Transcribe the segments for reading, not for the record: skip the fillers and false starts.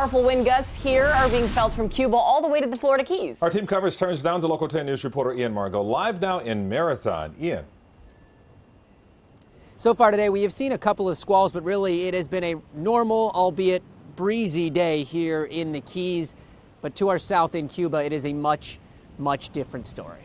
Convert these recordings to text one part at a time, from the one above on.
Powerful wind gusts here are being felt from Cuba all the way to the Florida Keys. Our team coverage turns down to Local 10 News reporter Ian Margot, live now in Marathon. Ian. So far today, we have seen a couple of squalls, but really it has been a normal, albeit breezy day here in the Keys. But to our south in Cuba, it is a much, much different story.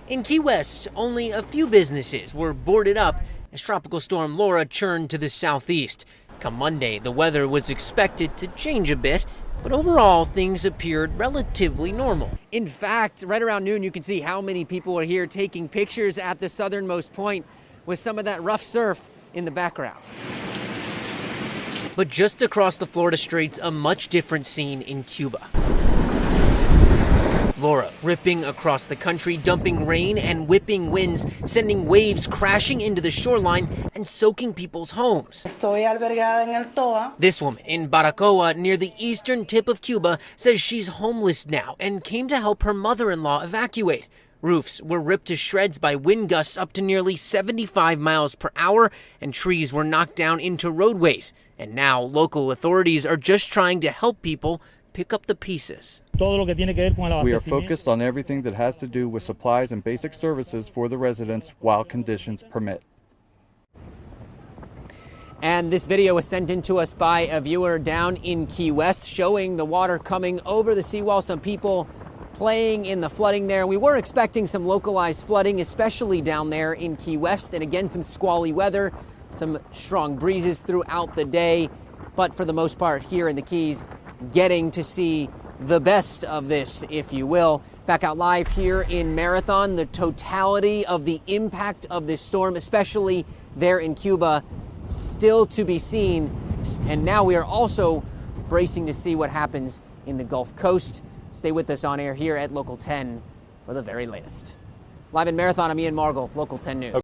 In Key West, only a few businesses were boarded up as Tropical Storm Laura churned to the southeast. Come Monday, the weather was expected to change a bit, but overall, things appeared relatively normal. In fact, right around noon, you can see how many people are here taking pictures at the southernmost point with some of that rough surf in the background. But just across the Florida Straits, a much different scene in Cuba. Laura ripping across the country, dumping rain and whipping winds, sending waves crashing into the shoreline and soaking people's homes. Estoy albergada en el Toa. This woman in Baracoa, near the eastern tip of Cuba, says she's homeless now and came to help her mother-in-law evacuate. Roofs were ripped to shreds by wind gusts up to nearly 75 miles per hour, and trees were knocked down into roadways. And now local authorities are just trying to help people pick up the pieces. We are focused on everything that has to do with supplies and basic services for the residents while conditions permit. And this video was sent in to us by a viewer down in Key West, showing the water coming over the seawall, some people playing in the flooding there. We were expecting some localized flooding, especially down there in Key West, and again, some squally weather, some strong breezes throughout the day. But for the most part here in the Keys, getting to see the best of this, if you will. Back out live here in Marathon, the totality of the impact of this storm, especially there in Cuba, still to be seen. And now we are also bracing to see what happens in the Gulf Coast. Stay with us on air here at Local 10 for the very latest. Live in Marathon, I'm Ian Margle, Local 10 News.